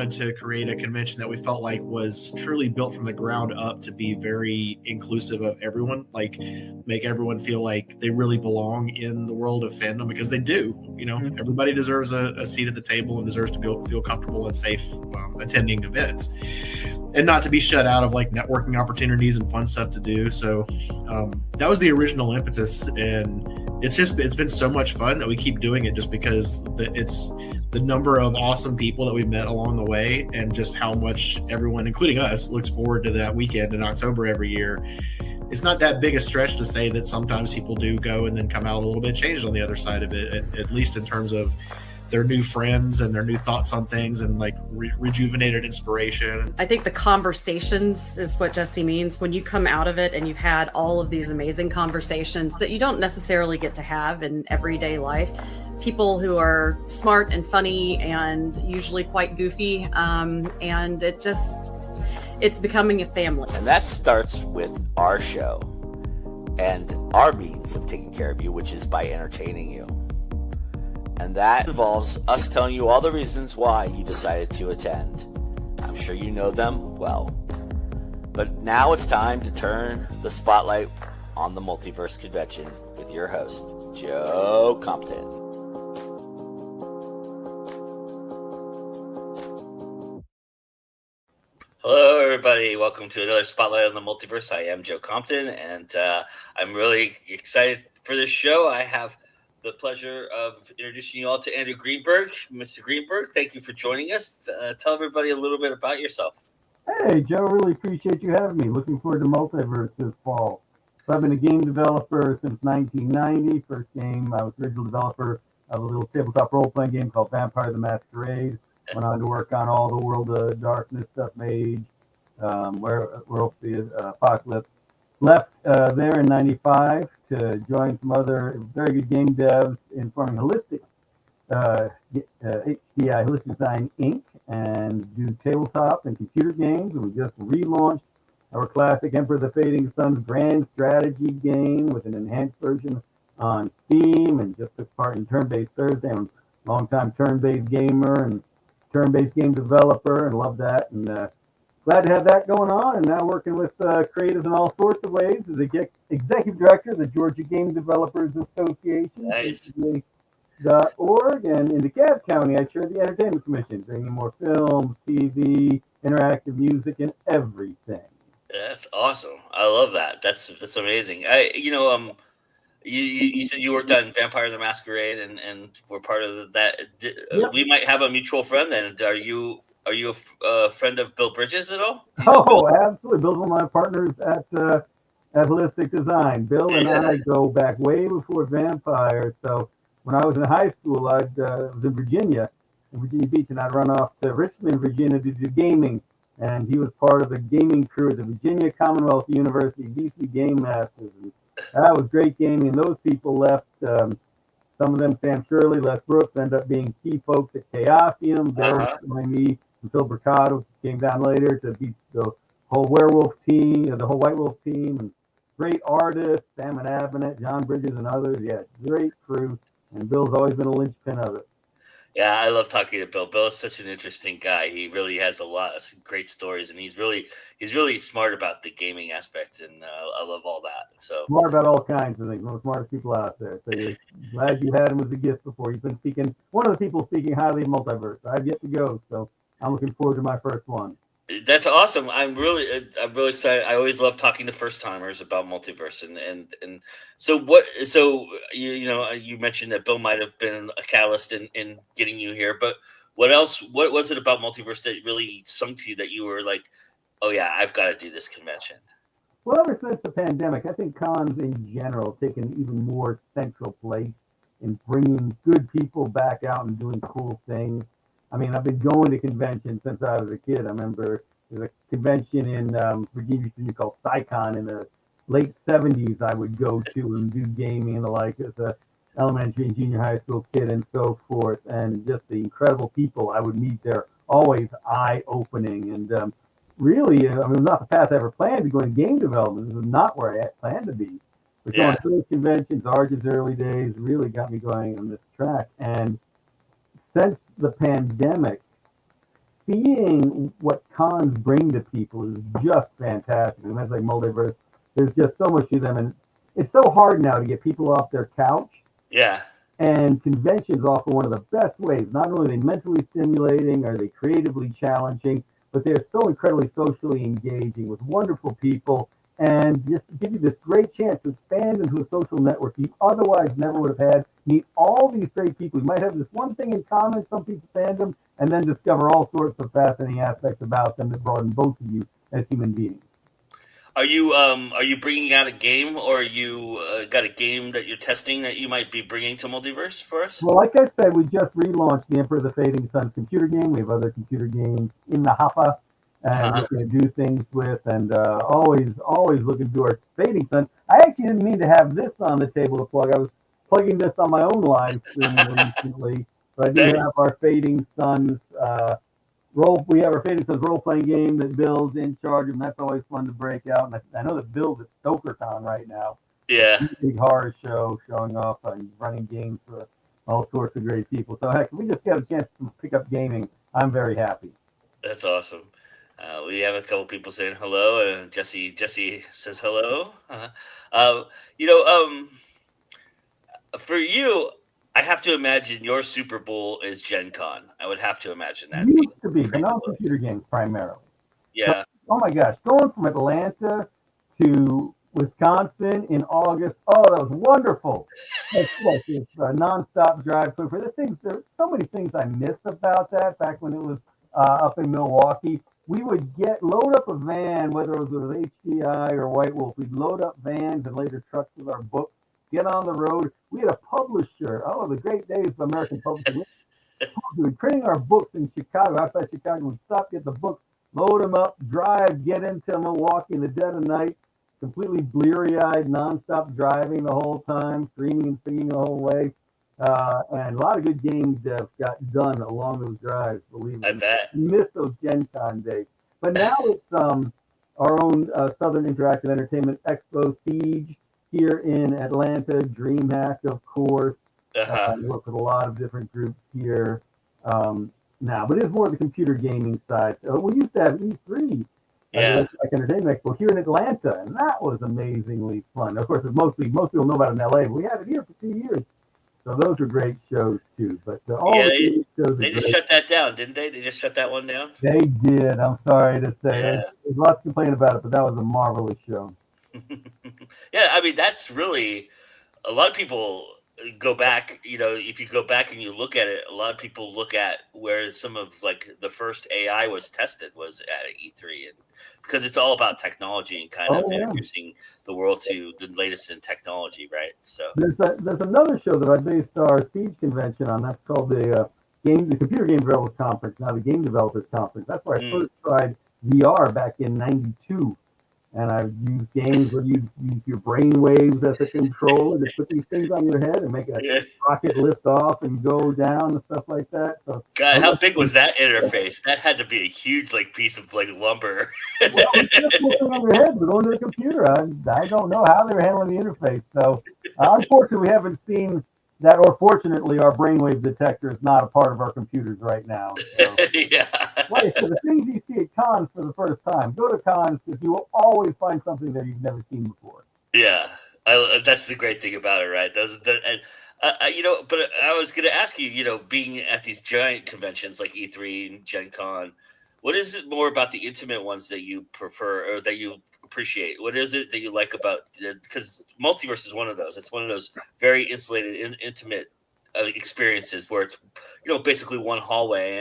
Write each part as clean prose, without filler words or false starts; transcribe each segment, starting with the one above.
wanted to create a convention that we felt like was truly built from the ground up to be very inclusive of everyone, like make everyone feel like they really belong in the world of fandom, because they do. Everybody deserves a seat at the table and deserves to feel comfortable and safe attending events, and not to be shut out of like networking opportunities and fun stuff to do. So that was the original impetus, and it's been so much fun that we keep doing it, just because it's the number of awesome people that we've met along the way, and just how much everyone, including us, looks forward to that weekend in October every year. It's not that big a stretch to say that sometimes people do go and then come out a little bit changed on the other side of it, at least in terms of their new friends and their new thoughts on things, and like rejuvenated inspiration. I think the conversations is what Jesse means. When you come out of it and you've had all of these amazing conversations that you don't necessarily get to have in everyday life, people who are smart and funny and usually quite goofy, and it's becoming a family. And that starts with our show and our means of taking care of you, which is by entertaining you. And that involves us telling you all the reasons why you decided to attend. I'm sure you know them well. But now it's time to turn the spotlight on the Multiverse Convention with your host, Joe Compton. Hello, everybody. Welcome to another Spotlight on the Multiverse. I am Joe Compton, and I'm really excited for this show. I have the pleasure of introducing you all to Andrew Greenberg. Mr. Greenberg, thank you for joining us. Tell everybody a little bit about yourself. Hey, Joe, really appreciate you having me. Looking forward to Multiverse this fall. So I've been a game developer since 1990. First game, I was original developer of a little tabletop role-playing game called Vampire the Masquerade. Went on to work on all the World of Darkness stuff, Mage, Werewolf the Apocalypse. Left there in 95 to join some other very good game devs in forming Holistic, HDI, Holistic Design Inc., and do tabletop and computer games. And we just relaunched our classic Emperor of the Fading Sun's grand strategy game with an enhanced version on Steam, and just took part in Turn-Based Thursday. I'm a longtime turn-based gamer and turn-based game developer, and love that, and glad to have that going on. And now working with creatives in all sorts of ways as executive director of the Georgia Game Developers Association, Nice. .org, and in DeKalb County I chair the Entertainment Commission, bringing more films, TV, interactive music, and everything. That's awesome. I love that. That's amazing. You said you worked on Vampire the Masquerade and were part of that. Yep. We might have a mutual friend then. Are you a friend of Bill Bridges at all? Oh, absolutely. Bill's one of my partners at Holistic Design. Bill and I go back way before Vampire. So when I was in high school, I was in Virginia Beach, and I'd run off to Richmond, Virginia to do gaming. And he was part of the gaming crew at the Virginia Commonwealth University DC Game Masters. And that was great gaming. And those people left. Some of them, Sam Shirley, Les Brooks, ended up being key folks at Chaosium. Bill joined me and Phil Bricado came down later to be the whole Werewolf team, the whole White Wolf team, and great artists, Sam and Abinet, John Bridges, and others. Yeah, great crew. And Bill's always been a linchpin of it. Yeah, I love talking to Bill. Bill is such an interesting guy. He really has a lot of great stories, and he's really smart about the gaming aspect, and I love all that. So Smart about all kinds of things. One of the smartest people out there. So you're glad you had him as a gift before. You've been speaking, one of the people speaking highly of Multiverse. I've yet to go, so I'm looking forward to my first one. that's awesome. I'm really excited. I always love talking to first timers about Multiverse, and so what? So you mentioned that Bill might have been a catalyst in getting you here, but what else? What was it about Multiverse that really sunk to you that you were like, oh yeah, I've got to do this convention? Well, ever since the pandemic, I think cons in general have taken an even more central place in bringing good people back out and doing cool things. I mean, I've been going to conventions since I was a kid. I remember there was a convention in Virginia called SciCon in the late 70s I would go to and do gaming and the like as a elementary and junior high school kid and so forth. And just the incredible people I would meet there, always eye-opening. And really, I mean, not the path I ever planned to go in game development. This was not where I had planned to be. But going to those conventions, Arj's early days, really got me going on this track. And since the pandemic, seeing what cons bring to people is just fantastic. And that's like Multiverse. There's just so much to them, and it's so hard now to get people off their couch. Yeah. And conventions offer one of the best ways. Not only are they mentally stimulating, are they creatively challenging, but they're so incredibly socially engaging with wonderful people, and just give you this great chance to expand into a social network you otherwise never would have had. Meet all these great people. You might have this one thing in common, some people fandom, and then discover all sorts of fascinating aspects about them that broaden both of you as human beings. Are you bringing out a game, or you got a game that you're testing that you might be bringing to Multiverse for us? Well, like I said, we just relaunched the Emperor of the Fading Sun computer game. We have other computer games in the hopper and we're going to do things with, and always looking to our Fading Sun. I actually didn't mean to have this on the table to plug. I was plugging this on my own live stream recently, but I do have our Fading Suns we have our Fading Suns role-playing game that Bill's in charge of, and that's always fun to break out. And I know that Bill's at StokerCon right now. Yeah. Big horror show showing off and running games for all sorts of great people. So heck, we just got a chance to pick up gaming. I'm very happy. That's awesome. We have a couple people saying hello, and Jesse says hello. For you, I have to imagine your Super Bowl is Gen Con. I would have to imagine that. Used to be, but now computer games primarily. Yeah. So, oh my gosh, going from Atlanta to Wisconsin in August. Oh, that was wonderful. It's a nonstop drive. So for the things, there are so many things I miss about that back when it was up in Milwaukee. We would load up a van, whether it was with HDI or White Wolf. We'd load up vans and later trucks with our books, get on the road. We had a publisher. Oh, the great days of American publishing. We were printing our books in Chicago, outside Chicago. We'd stop, get the books, load them up, drive, get into Milwaukee in the dead of night, completely bleary-eyed, nonstop driving the whole time, screaming and singing the whole way. And a lot of good games got done along those drives, believe me. I bet. Miss those Gen Con days. But now it's our own Southern Interactive Entertainment Expo Siege here in Atlanta, DreamHack, of course. Work with a lot of different groups here now, but it's more the computer gaming side. We used to have E3, like Entertainment Expo here in Atlanta, and that was amazingly fun. Of course, most people know about it in LA. But we had it here for 2 years, so those are great shows too. But they just shut that down, didn't they? They just shut that one down. They did. I'm sorry to say. There's lots to complain about it, but that was a marvelous show. Yeah, I mean, that's really a lot of people go back. If you go back and you look at it, a lot of people look at where some of like the first AI was tested was at E3, and because it's all about technology and kind of introducing the world to the latest in technology, right? So there's another show that I based our Siege convention on. That's called the Computer Game Developers Conference, now the Game Developers Conference. That's where I first tried VR back in '92. And I've used games where you use your brain waves as a controller to put these things on your head and make a rocket lift off and go down and stuff like that. So, God, how big was that interface? That had to be a huge piece of lumber. Well, just looking on your head, we're going to the computer. I don't know how they're handling the interface. So unfortunately, we haven't seen that, or fortunately, our brainwave detector is not a part of our computers right now. So. So the things you see at cons for the first time, go to cons because you will always find something that you've never seen before. Yeah, that's the great thing about it, right? But I was going to ask you, being at these giant conventions like E3 and Gen Con, what is it more about the intimate ones that you prefer or that you appreciate? What is it that you like about? Because Multiverse is one of those. It's one of those very insulated, intimate experiences where it's basically one hallway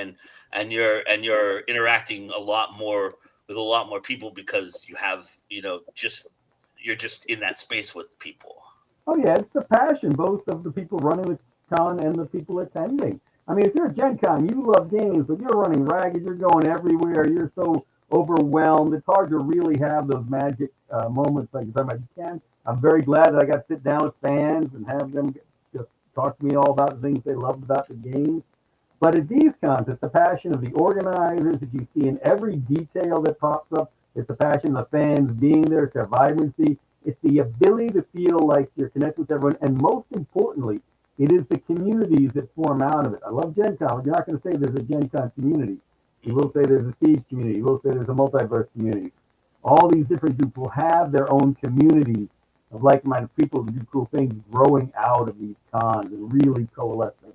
and you're interacting a lot more with a lot more people because you have you're just in that space with people. Oh yeah, it's the passion both of the people running the con and the people attending. I mean, if you're at Gen Con, you love games, but you're running ragged, you're going everywhere, you're so overwhelmed. It's hard to really have those magic moments like you can. I'm very glad that I got to sit down with fans and have them just talk to me all about the things they loved about the games. But at these cons, it's the passion of the organizers that you see in every detail that pops up. It's the passion of the fans being there. It's their vibrancy. It's the ability to feel like you're connected with everyone. And most importantly, it is the communities that form out of it. I love Gen Con, but you're not going to say there's a Gen Con community. You will say there's a Siege community. You will say there's a Multiverse community. All these different groups will have their own community of like-minded people who do cool things growing out of these cons and really coalescing.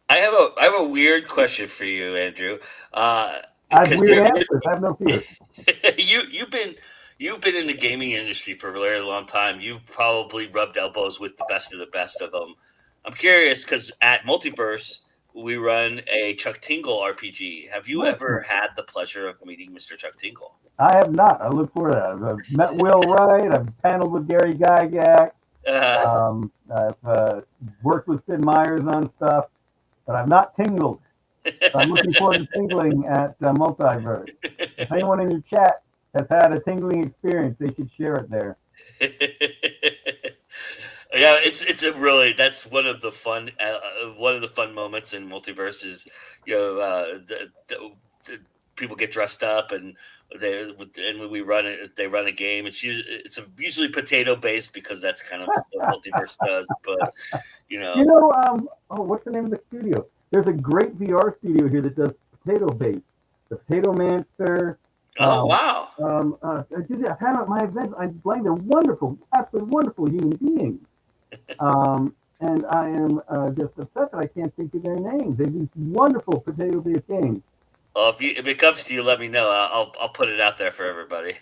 I have a weird question for you, Andrew. I have weird answers. I have no fear. You've been in the gaming industry for a very long time. You've probably rubbed elbows with the best of them. I'm curious because at Multiverse we run a Chuck Tingle RPG. Have you ever had the pleasure of meeting Mr. Chuck Tingle? I have not. I look forward to that. I've met Will Wright. I've paneled with Gary Gygax. I've worked with Sid Meier's on stuff, but I've not tingled. So I'm looking forward to tingling at Multiverse. If anyone in your chat has had a tingling experience, they should share it there. Yeah, it's a really, that's one of the fun moments in Multiverse is, you know, the people get dressed up and when we run it, they run a game. It's usually potato based because that's kind of what Multiverse does. But what's the name of the studio? There's a great VR studio here that does potato based. The Potato Mancer. Oh wow! I've had at my events. I'm blind. They're wonderful, absolutely wonderful human beings. And I am just upset that I can't think of their names. They do wonderful potato based games. Well, if it comes to you, let me know. I'll put it out there for everybody.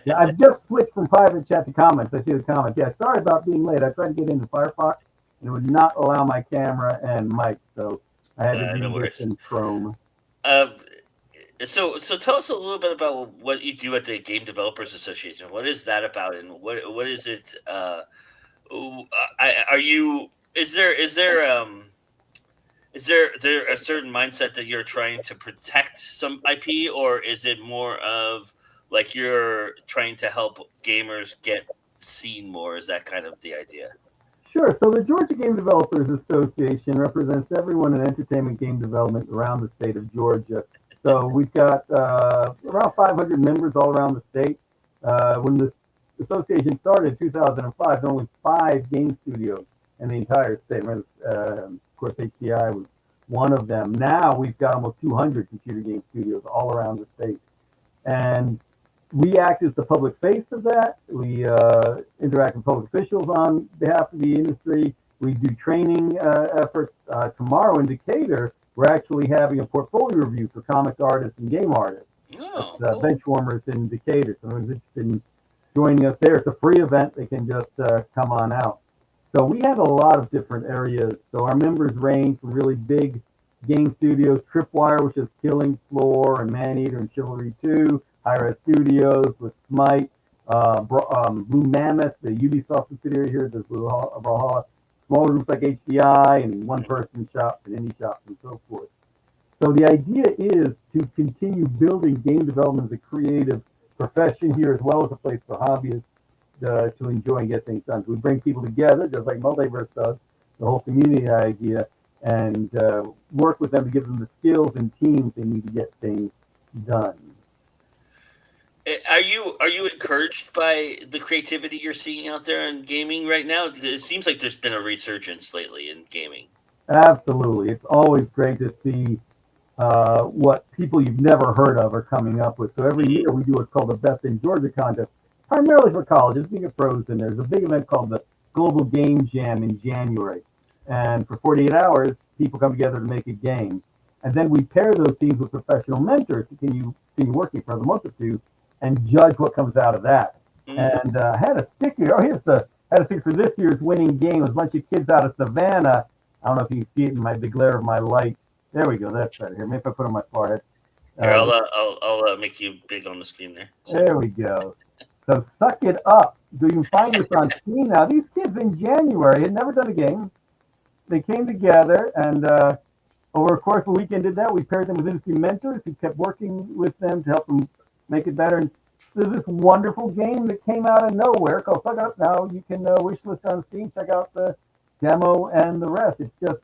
Yeah, I've just switched from private chat to comments. I see the comments. Yeah, sorry about being late. I tried to get into Firefox, and it would not allow my camera and mic, so I had to do this in Chrome. So tell us a little bit about what you do at the Game Developers Association. What is that about, and what is it? Is there a certain mindset that you're trying to protect some IP, or is it more of like you're trying to help gamers get seen more? Is that kind of the idea? Sure. So the Georgia Game Developers Association represents everyone in entertainment game development around the state of Georgia. So we've got around 500 members all around the state. When the association started in 2005, there were only 5 game studios in the entire state. Of course, HDI was one of them. Now we've got almost 200 computer game studios all around the state. And we act as the public face of that. We interact with public officials on behalf of the industry. We do training efforts. Tomorrow in Decatur, we're actually having a portfolio review for comic artists and game artists. Oh, cool. Benchwarmers in Decatur. So anyone's interested in joining us there. It's a free event. They can just come on out. So we have a lot of different areas. So our members range from really big game studios, Tripwire, which is Killing Floor and Maneater and Chivalry 2, Hi-Res Studios with Smite, Blue Mammoth, the Ubisoft subsidiary here, does Valhalla, smaller groups like HDI and one-person shops and indie shops and so forth. So the idea is to continue building game development as a creative profession here, as well as a place for hobbyists to enjoy and get things done. So we bring people together, just like Multiverse does, the whole community idea, and work with them to give them the skills and teams they need to get things done. Are you encouraged by the creativity you're seeing out there in gaming right now? It seems like there's been a resurgence lately in gaming. Absolutely. It's always great to see what people you've never heard of are coming up with. So every year we do what's called the Best in Georgia contest, primarily for colleges. We get pros in there. There's a big event called the Global Game Jam in January. And for 48 hours, people come together to make a game. And then we pair those teams with professional mentors who continue working for another month or two and judge what comes out of that. And I had a sticker. Had a sticker for this year's winning game. It was a bunch of kids out of Savannah. I don't know if you can see it in the glare of my light. There we go. That's better. Here, maybe if I put it on my forehead. Here, I'll make you big on the screen there. There we go. So suck it up. You can find this on Steam now. These kids in January had never done a game. They came together and over the course of the weekend did that. We paired them with industry mentors who kept working with them to help them make it better. And there's this wonderful game that came out of nowhere called Suck It Up Now. You can wish list on Steam, check out the demo and the rest. It's just,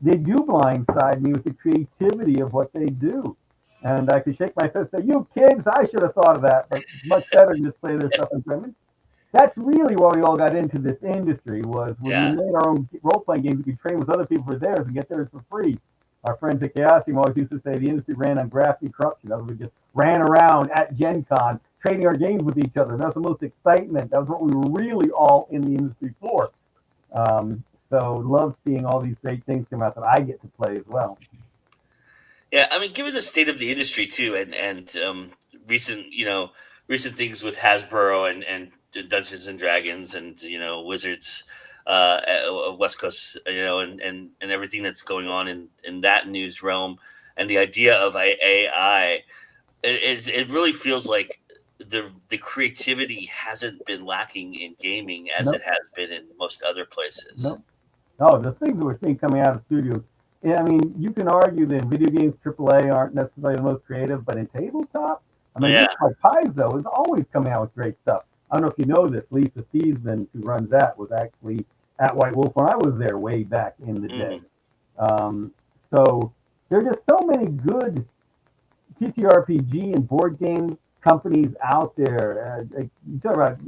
they do blindside me with the creativity of what they do. And I could shake my fist and say, you kids, I should have thought of that. But it's much better to just play this stuff in print. That's really why we all got into this industry, was when we made our own role-playing games, we could train with other people for theirs and get theirs for free. our friends at Chaos Team always used to say the industry ran on graft and corruption. In other words, we just ran around at Gen Con trading our games with each other. That was the most excitement. That was what we were really all in the industry for. So love seeing all these great things come out that I get to play as well. Yeah, I mean, given the state of the industry too, and recent things with Hasbro and Dungeons and Dragons and Wizards, West Coast, and everything that's going on in that news realm, and the idea of AI, it really feels like the creativity hasn't been lacking in gaming as Nope. it has been in most other places. Nope. Oh, the things that we're seeing coming out of studios. Yeah, I mean, you can argue that in video games, AAA aren't necessarily the most creative, but in tabletop, I mean, Yeah. like Paizo is always coming out with great stuff. I don't know if you know this. Lisa Stevenson, who runs that, was actually at White Wolf when I was there way back in the day. So there are just so many good TTRPG and board game companies out there. You talk about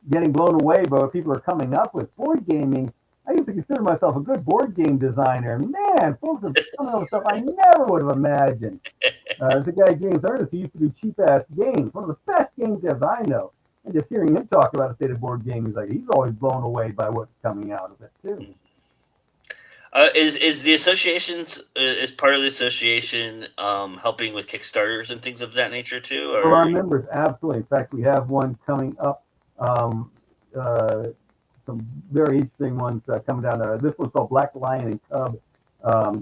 getting blown away by what people are coming up with. Board gaming, I used to consider myself a good board game designer. Man, folks have done all the stuff I never would have imagined. There's a guy, James Ernest, who used to do cheap-ass games, one of the best game devs I know. And just hearing him talk about the state of board gaming, he's always blown away by what's coming out of it, too. Is the associations, is part of the association helping with Kickstarters and things of that nature too? Or? For our members, absolutely. In fact, we have one coming up. Some very interesting ones coming down there. This one's called Black Lion and Cub.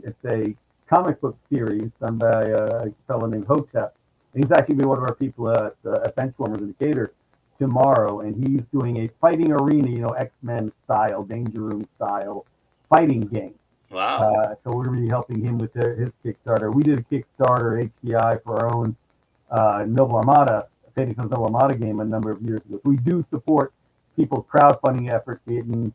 It's a comic book series done by a fellow named Hotep. And he's actually been one of our people at Benchwarmers in Decatur tomorrow, and he's doing a fighting arena, X-Men style, Danger Room style fighting game. Wow. So we're going to be helping him with his Kickstarter. We did a Kickstarter HDI for our own Noble Armada, Fading Sons Noble Armada game a number of years ago. We do support people's crowdfunding efforts, be it in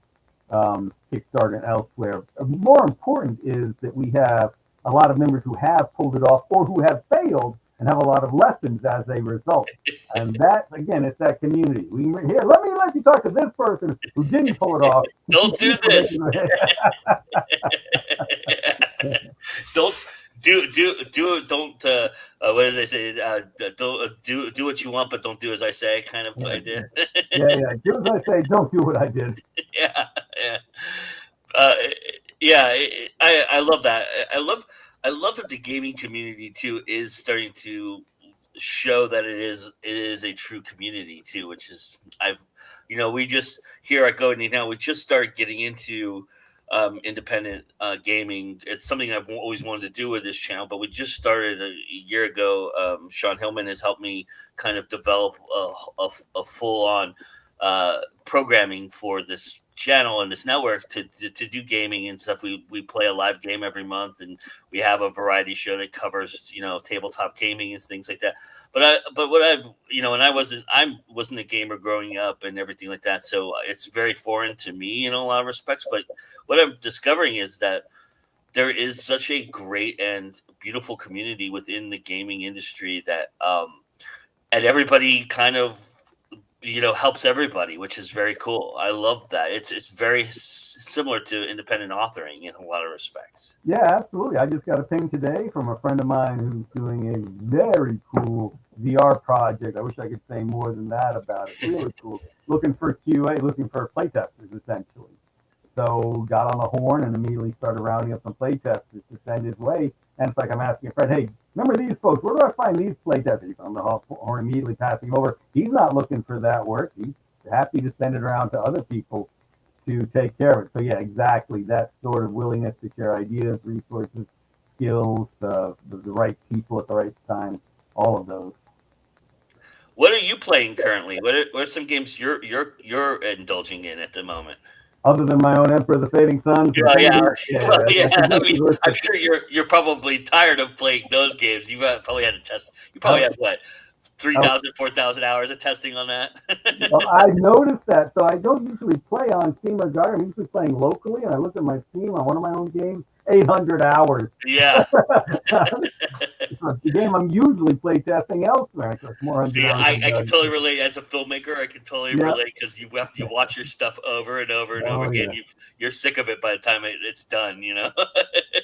Kickstarter and elsewhere. More important is that we have a lot of members who have pulled it off or who have failed and have a lot of lessons as a result. And that, again, it's that community. Here, let you talk to this person who didn't pull it off. Don't do this. Don't what does they say? Don't do what you want, but don't do as I say, kind of idea. Yeah. Do as I say, don't do what I did. I love that. I love that the gaming community too is starting to show that it is a true community too, which is we just here at Go Now we just started getting into independent gaming. It's something I've always wanted to do with this channel, but we just started a year ago. Sean Hillman has helped me kind of develop a full-on programming for this channel and this network to do gaming and stuff. We play a live game every month, and we have a variety show that covers tabletop gaming and things like that. But what I've and I wasn't a gamer growing up and everything like that, so it's very foreign to me in a lot of respects. But what I'm discovering is that there is such a great and beautiful community within the gaming industry that and everybody kind of helps everybody, which is very cool. I love that. It's very similar to independent authoring in a lot of respects. Yeah, absolutely. I just got a ping today from a friend of mine who's doing a very cool VR project. I wish I could say more than that about it. Really cool. Looking for QA, looking for playtesters, essentially. So got on the horn and immediately started rounding up some playtesters to send his way. And it's like I'm asking a friend, hey, remember these folks? Where do I find these playtesters? On the horn, immediately passing over. He's not looking for that work. He's happy to send it around to other people to take care of it. So yeah, exactly. That sort of willingness to share ideas, resources, skills, the right people at the right time, all of those. What are you playing currently? What are some games you're indulging in at the moment? Other than my own Emperor of the Fading Suns. I mean, I'm sure you're probably tired of playing those games. You probably had to test. You probably had what, 3,000, 4,000 hours of testing on that. Well, I noticed that. So I don't usually play on Steam or GOG. I'm usually playing locally, and I looked at my Steam on one of my own games. 800 hours. Yeah. The game I'm usually playtesting elsewhere. I can totally relate as a filmmaker. I can totally relate because you watch your stuff over and over and over again. Yeah. You're sick of it by the time it's done.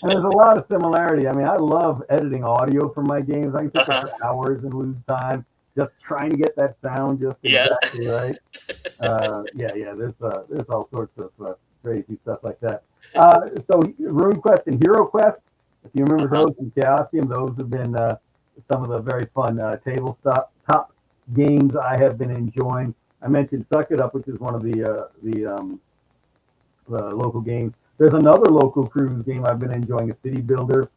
And there's a lot of similarity. I mean, I love editing audio for my games. I can sit there for hours and lose time just trying to get that sound just Yeah. exactly right. There's all sorts of crazy stuff like that. So RuneQuest and HeroQuest, if you remember those from Chaosium, those have been some of the very fun tabletop top games I have been enjoying. I mentioned Suck It Up, which is one of the local games. There's another local cruise game I've been enjoying, a city builder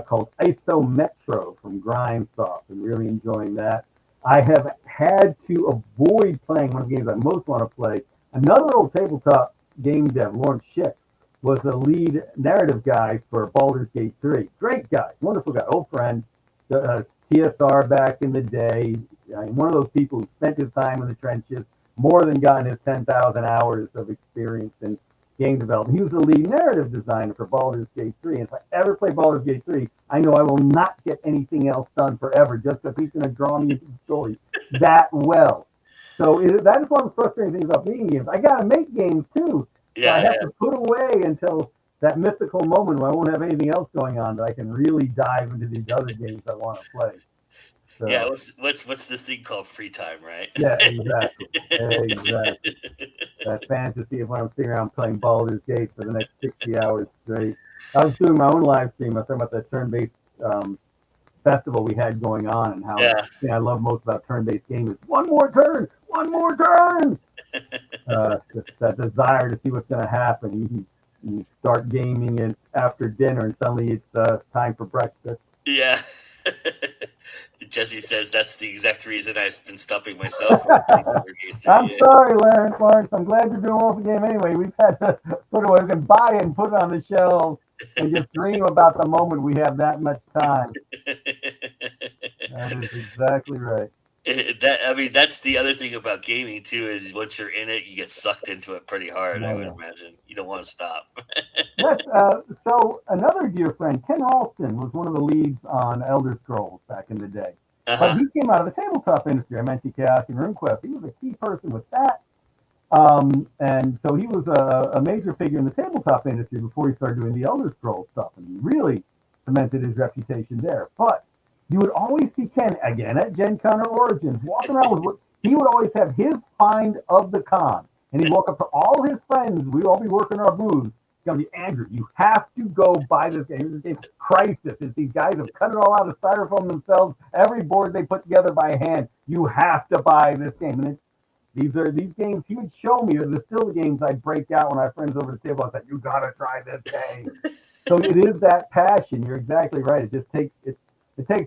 called ISO Metro from Grindsoft, and really enjoying that. I have had to avoid playing one of the games I most want to play. Another old tabletop game dev, Lawrence Schick, was the lead narrative guy for Baldur's Gate 3. Great guy, wonderful guy, old friend, TSR back in the day. One of those people who spent his time in the trenches, more than gotten his 10,000 hours of experience in game development. He was the lead narrative designer for Baldur's Gate 3. And if I ever play Baldur's Gate 3, I know I will not get anything else done forever just because he's going to draw me into the story that well. So that is one of the frustrating things about being games. I got to make games too. So I have to put away until that mythical moment when I won't have anything else going on that I can really dive into these other games I want to play. So, yeah, what's the thing called free time, right? Yeah, exactly. Exactly. That fantasy of when I'm sitting around playing Baldur's Gate for the next 60 hours straight. I was doing my own live stream. I was talking about that turn-based festival we had going on, and how the thing I love most about turn-based games is one more turn. Just that desire to see what's going to happen. You start gaming it after dinner, and suddenly it's time for breakfast. Yeah. Jesse says that's the exact reason I've been stopping myself. I'm sorry, Lawrence. I'm glad you're doing well with the game anyway. We've had to put it away. We can buy it and put it on the shelves and just dream about the moment we have that much time. That is exactly right. That's the other thing about gaming too, is once you're in it, you get sucked into it pretty hard. I would imagine you don't want to stop. Yes. So another dear friend, Ken Alston, was one of the leads on Elder Scrolls back in the day. But he came out of the tabletop industry. I mentioned Chaos and RuneQuest. He was a key person with that. And so he was a major figure in the tabletop industry before he started doing the Elder Scrolls stuff, and he really cemented his reputation there. But you would always see Ken, again at Gen Con or Origins, walking around with, he would always have his find of the con. And he'd walk up to all his friends. We'd all be working our booths. He'd be, Andrew, you have to go buy this game. It's Crisis. It's these guys have cut it all out of styrofoam themselves. Every board they put together by hand. You have to buy this game. And these games he would show me are still the games I'd break out when I have friends over the table. I said, you got to try this game. So it is that passion. You're exactly right. It just takes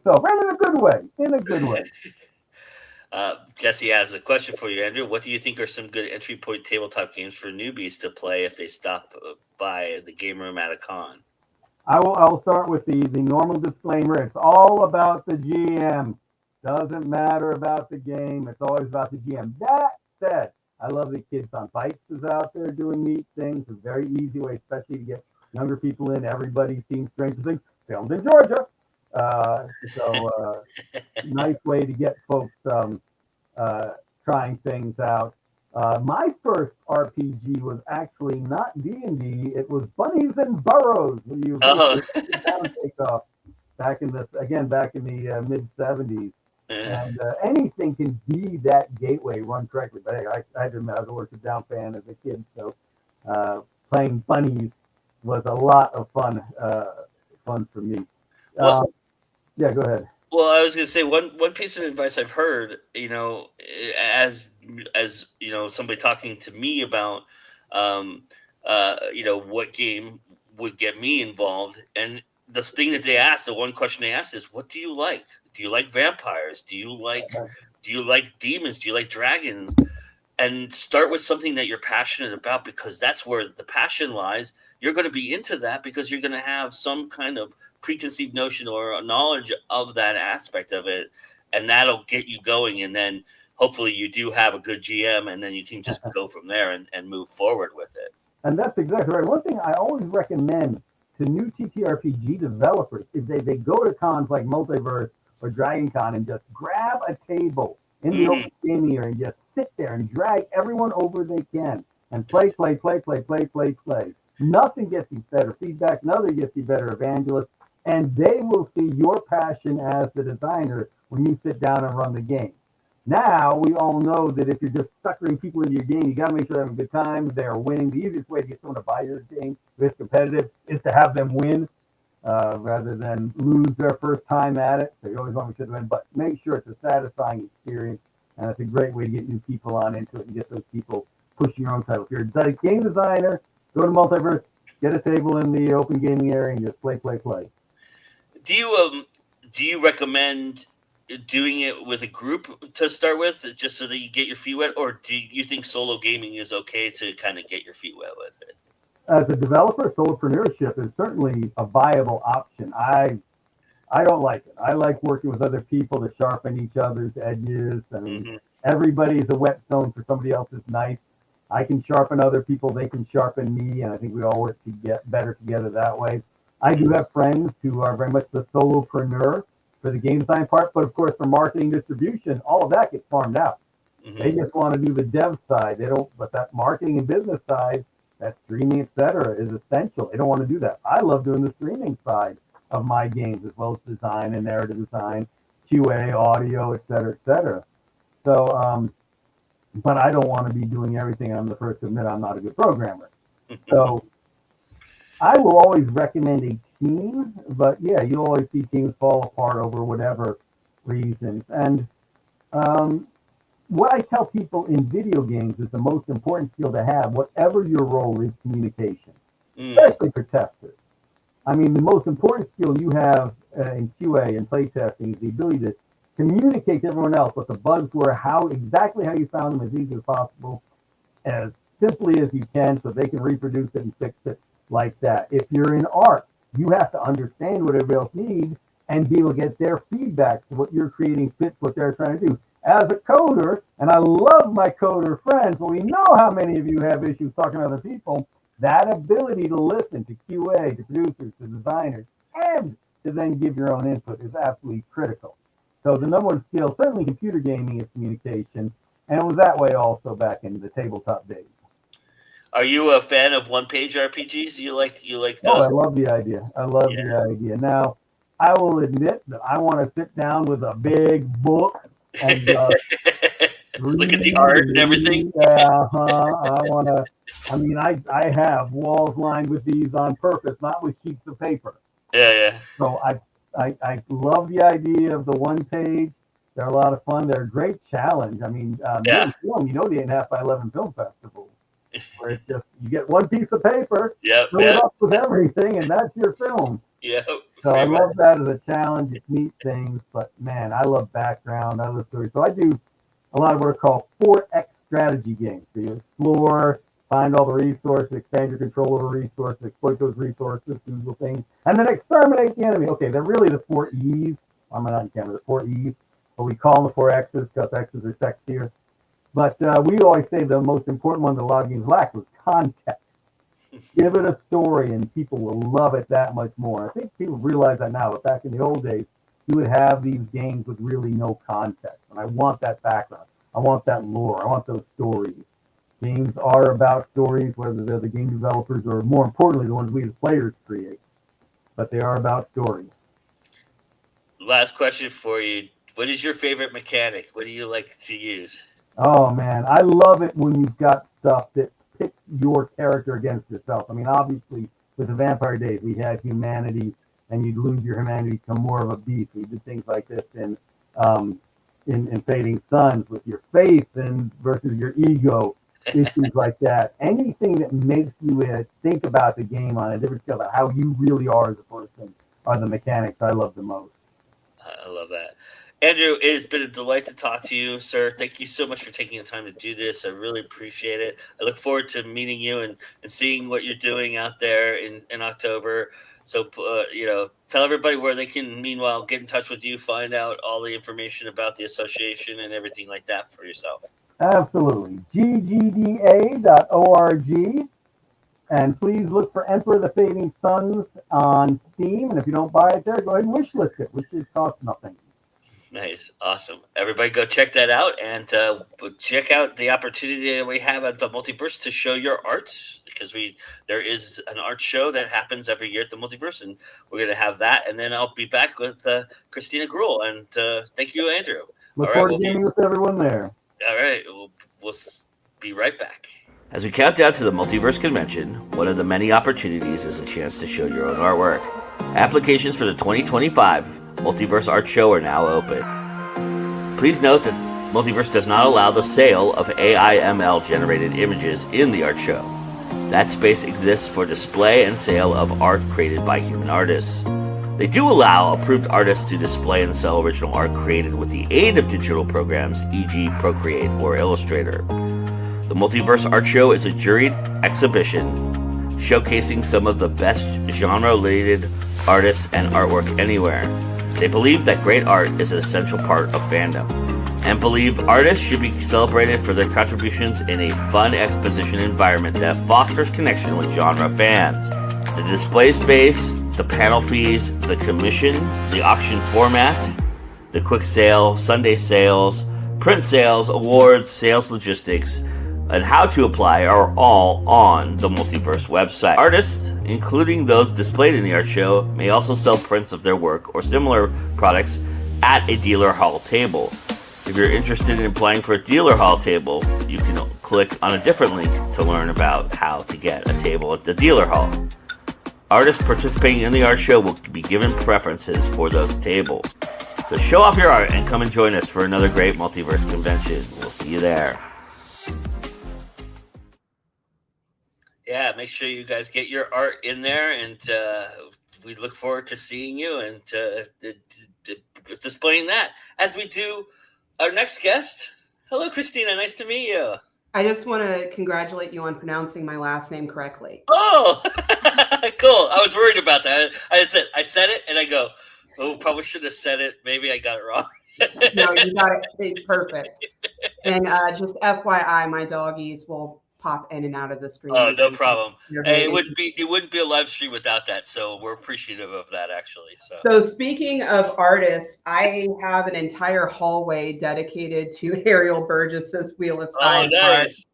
off, and in a good way. Jesse has a question for you, Andrew. What do you think are some good entry point tabletop games for newbies to play if they stop by the game room at a con? I will start with the normal disclaimer. It's all about the GM. Doesn't matter about the game. It's always about the GM. That said, I love the Kids on Bikes is out there doing neat things. It's a very easy way, especially to get younger people in. Everybody's seen Stranger Things, filmed in Georgia. Nice way to get folks trying things out. My first RPG was actually not D&D. It was Bunnies and Burrows. Takeoff back in the mid 70s. And anything can be that gateway run correctly. But hey, I had to admit I was a Worship Down fan as a kid, so playing Bunnies was a lot of fun for me. Yeah, go ahead. Well, I was going to say one piece of advice I've heard, as somebody talking to me about, what game would get me involved, and the thing that they asked, the one question they asked is, what do you like? Do you like vampires? Do you like demons? Do you like dragons? And start with something that you're passionate about, because that's where the passion lies. You're going to be into that because you're going to have some kind of preconceived notion or a knowledge of that aspect of it, and that'll get you going. And then hopefully you do have a good GM, and then you can just go from there and move forward with it. And that's exactly right. One thing I always recommend to new TTRPG developers is they go to cons like Multiverse or Dragon Con and just grab a table in the open gaming area and just sit there and drag everyone over they can and play. Nothing gets you better feedback. Nothing gets you better evangelist. And they will see your passion as the designer when you sit down and run the game. Now, we all know that if you're just suckering people into your game, you got to make sure they're having a good time, they're winning. The easiest way to get someone to buy your game if it's competitive is to have them win rather than lose their first time at it. So you always want to make sure they win, but make sure it's a satisfying experience. And it's a great way to get new people on into it and get those people pushing your own title. If you're a game designer, go to Multiverse, get a table in the open gaming area, and just play. Do you recommend doing it with a group to start with, just so that you get your feet wet, or do you think solo gaming is okay to kind of get your feet wet with it? As a developer, solopreneurship is certainly a viable option. I don't like it. I like working with other people to sharpen each other's edges. I mean, everybody is a whetstone for somebody else's knife. I can sharpen other people, they can sharpen me, and I think we all work to get better together that way. I do have friends who are very much the solopreneur for the game design part, but of course for marketing distribution, all of that gets farmed out. They just want to do the dev side. They don't, but that marketing and business side, that streaming, etc., is essential. They don't want to do that. I love doing the streaming side of my games, as well as design and narrative design, QA, audio, etc. So, but I don't want to be doing everything. I'm the first to admit I'm not a good programmer. So I will always recommend a team, but yeah, you'll always see teams fall apart over whatever reasons. And what I tell people in video games is the most important skill to have, whatever your role is, communication, especially for testers. I mean, the most important skill you have in QA and playtesting is the ability to communicate to everyone else what the bugs were, exactly how you found them as easy as possible, as simply as you can, so they can reproduce it and fix it like that. If you're in art, you have to understand what everybody else needs and be able to get their feedback so what you're creating fits what they're trying to do. As a coder, and I love my coder friends, but we know how many of you have issues talking to other people, that ability to listen to QA, to producers, to designers, and to then give your own input is absolutely critical. So the number one skill, certainly computer gaming, is communication, and it was that way also back in the tabletop days. Are you a fan of one-page RPGs? You like those? Oh, I love the idea. The idea. Now, I will admit that I want to sit down with a big book and look at the art and everything. I have walls lined with these on purpose, not with sheets of paper. Yeah. So I love the idea of the one page. They're a lot of fun. They're a great challenge. I mean, film, the 8.5 by 11 film festival, where it's just you get one piece of paper, fill it up with everything, and that's your film. Yeah. So I love that as a challenge. It's neat things, but man, I love background. I love story. So I do a lot of what are called 4X strategy games. So you explore, find all the resources, expand your control over resources, exploit those resources, do little things, and then exterminate the enemy. Okay, they're really the 4 E's. I'm not in camera, the 4 E's, but we call them the 4 X's because X's are sexier. But we always say the most important one that a lot of games lack was context. Give it a story and people will love it that much more. I think people realize that now, but back in the old days, you would have these games with really no context. And I want that background. I want that lore. I want those stories. Games are about stories, whether they're the game developers or, more importantly, the ones we as players create. But they are about stories. Last question for you. What is your favorite mechanic? What do you like to use? Oh, man. I love it when you've got stuff that pits your character against yourself. I mean, obviously, with the Vampire Days, we had humanity, and you'd lose your humanity to more of a beast. We did things like this in Fading Suns with your faith and versus your ego, issues like that. Anything that makes you think about the game on a different scale, about how you really are as a person, are the mechanics I love the most. I love that. Andrew, it has been a delight to talk to you, sir. Thank you so much for taking the time to do this. I really appreciate it. I look forward to meeting you and seeing what you're doing out there in October. So, tell everybody where they can, meanwhile, get in touch with you, find out all the information about the association and everything like that for yourself. Absolutely. ggda.org. And please look for Emperor of the Fading Suns on Steam. And if you don't buy it there, go ahead and wishlist it, which costs nothing. Nice. Awesome. Everybody go check that out and check out the opportunity that we have at the Multiverse to show your arts because there is an art show that happens every year at the Multiverse, and we're going to have that. And then I'll be back with Kristina Gruell. And thank you, Andrew. Look forward to gaming with everyone there. All right. We'll be right back. As we count down to the Multiverse Convention, one of the many opportunities is a chance to show your own artwork. Applications for the 2025 Multiverse Art Show are now open. Please note that Multiverse does not allow the sale of AI/ML-generated images in the art show. That space exists for display and sale of art created by human artists. They do allow approved artists to display and sell original art created with the aid of digital programs, e.g. Procreate or Illustrator. The Multiverse Art Show is a juried exhibition showcasing some of the best genre-related artists and artwork anywhere. They believe that great art is an essential part of fandom, and believe artists should be celebrated for their contributions in a fun exposition environment that fosters connection with genre fans. The display space, the panel fees, the commission, the auction format, the quick sale, Sunday sales, print sales, awards, sales logistics, and how to apply are all on the Multiverse website. Artists, including those displayed in the art show, may also sell prints of their work or similar products at a dealer hall table. If you're interested in applying for a dealer hall table, you can click on a different link to learn about how to get a table at the dealer hall. Artists participating in the art show will be given preferences for those tables. So show off your art and come and join us for another great Multiverse convention. We'll see you there. Yeah, make sure you guys get your art in there, and we look forward to seeing you and displaying that as we do our next guest. Hello, Kristina. Nice to meet you. I just want to congratulate you on pronouncing my last name correctly. Oh, cool. I was worried about that. I said it, and I go, oh, probably should have said it. Maybe I got it wrong. No, you got it perfect. And just FYI, my doggies will pop in and out of the screen. Oh, no problem. Hey, it wouldn't be a live stream without that, so we're appreciative of that, actually. So speaking of artists, I have an entire hallway dedicated to Ariel Burgess's Wheel of Time. Oh, nice.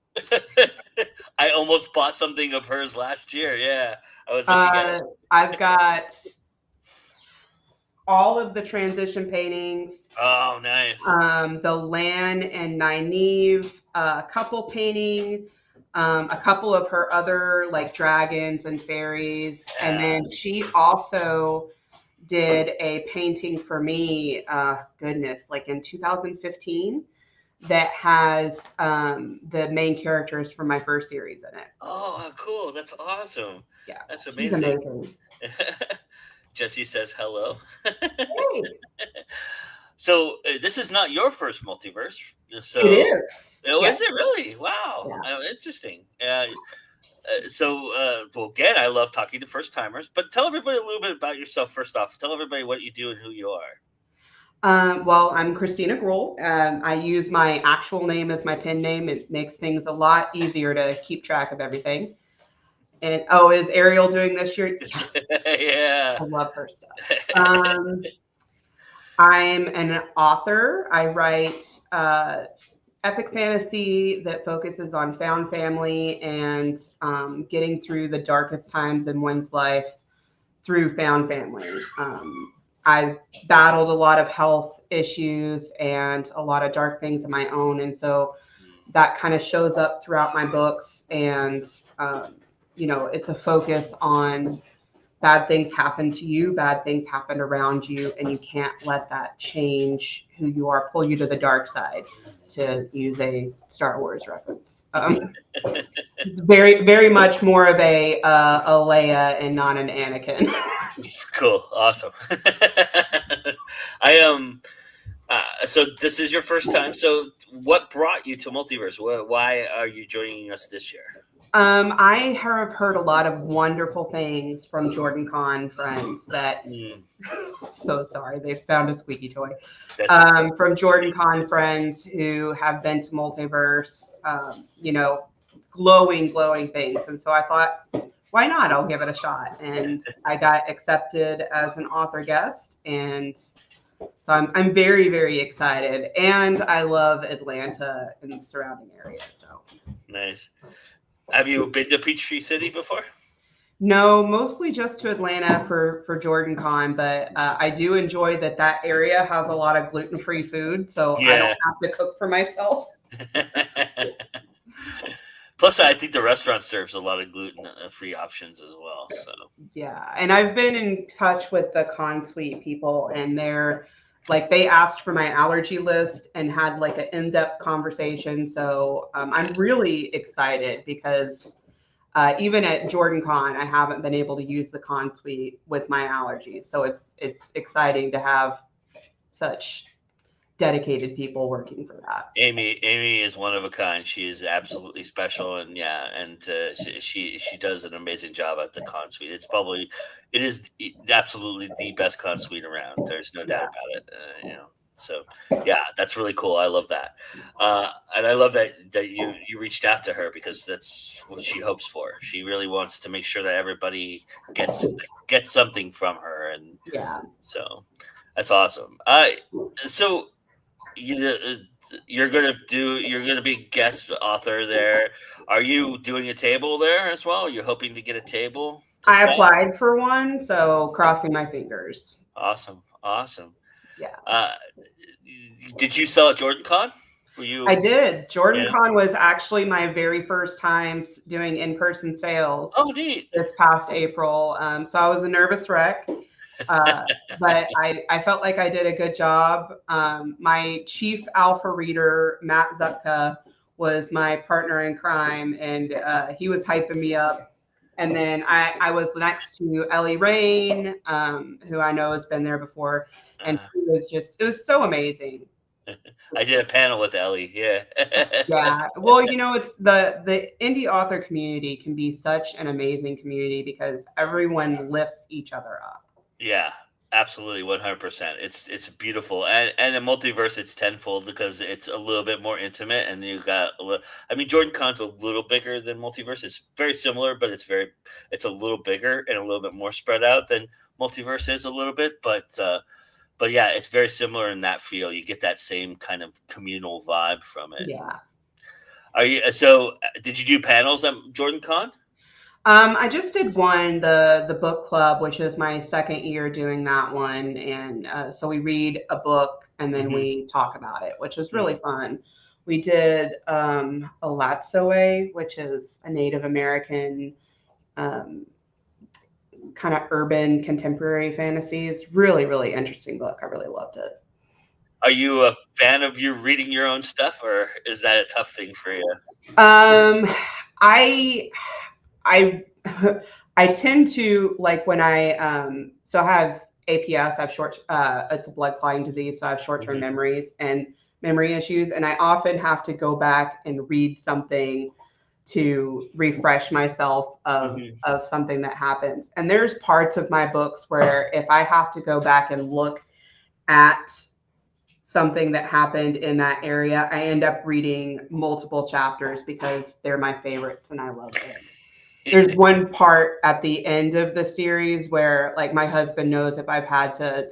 I almost bought something of hers last year. Yeah, I was looking at it. I've got all of the transition paintings. Oh, nice. The Lan and Nynaeve couple painting. A couple of her other like dragons and fairies. Yeah. And then she also did a painting for me, like in 2015 that has the main characters from my first series in it. Oh, cool. That's awesome. Yeah. That's amazing. Amazing. Jesse says hello. Hey. So this is not your first Multiverse. So it is. Oh, yes. Is it really? Wow. Yeah. Interesting. Well, again, I love talking to first timers, but tell everybody a little bit about yourself first off. Tell everybody what you do and who you are. Well, I'm Kristina Gruell. I use my actual name as my pen name. It makes things a lot easier to keep track of everything. And is Ariel doing this year? Yes. Yeah. I love her stuff. I'm an author. I write epic fantasy that focuses on found family and getting through the darkest times in one's life through found family. I've battled a lot of health issues and a lot of dark things of my own. And so that kind of shows up throughout my books. And, it's a focus on bad things happen to you, bad things happen around you, and you can't let that change who you are, pull you to the dark side, to use a Star Wars reference. It's very, very much more of a Leia and not an Anakin. Cool. Awesome. So this is your first time. So what brought you to Multiverse? Why are you joining us this year? I have heard a lot of wonderful things from Jordan Con friends that so sorry, they found a squeaky toy. Okay. From Jordan Con friends who have been to Multiverse, glowing things. And so I thought, why not? I'll give it a shot. And I got accepted as an author guest. And so I'm very, very excited. And I love Atlanta and the surrounding area. So nice. Have you been to Peachtree City before? No, mostly just to Atlanta for Jordan Con, but I do enjoy that area has a lot of gluten-free food, so I don't Yeah. have to cook for myself. Plus, I think the restaurant serves a lot of gluten-free options as well. So Yeah, and I've been in touch with the Con Suite people, and they're like they asked for my allergy list and had like an in-depth conversation. So I'm really excited because even at Jordan Con, I haven't been able to use the Con Suite with my allergies. So it's exciting to have such dedicated people working for that. Amy is one of a kind. She is absolutely special, and she does an amazing job at the con suite. It is absolutely the best con suite around. There's no doubt about it. So yeah, that's really cool. I love that, and I love that you reached out to her because that's what she hopes for. She really wants to make sure that everybody gets something from her, and so that's awesome. So you're gonna be guest author there. Are you doing a table there as well? Are you hoping to get a table? I applied for one, so crossing my fingers. Awesome. Yeah. Did you sell at Jordan Con? I did. Jordan Con was actually my very first time doing in-person sales. Oh, neat. This past April. So I was a nervous wreck. But I felt like I did a good job. My chief alpha reader, Matt Zupka, was my partner in crime, and he was hyping me up. And then I was next to Ellie Rain, who I know has been there before, and it was so amazing. I did a panel with Ellie. Yeah. Yeah. Well, it's the indie author community can be such an amazing community because everyone lifts each other up. Yeah, absolutely, 100%. It's beautiful, and in Multiverse, it's tenfold because it's a little bit more intimate, and you got. Jordan Con's a little bigger than Multiverse. It's very similar, but it's a little bigger and a little bit more spread out than Multiverse is a little bit, but yeah, it's very similar in that feel. You get that same kind of communal vibe from it. Yeah. Did you do panels at Jordan Con? I just did one, the book club, which is my second year doing that one, and so we read a book and then we talk about it, which was really fun. We did Alatsoe, which is a Native American kind of urban contemporary fantasy. It's really, really interesting book. I really loved it. Are you a fan of you reading your own stuff, or is that a tough thing for you? I tend to like when so I have APS, I have it's a blood clotting disease, so I have short-term memories and memory issues, and I often have to go back and read something to refresh myself of something that happens. And there's parts of my books where if I have to go back and look at something that happened in that area, I end up reading multiple chapters because they're my favorites and I love it. There's one part at the end of the series where like my husband knows if I've had to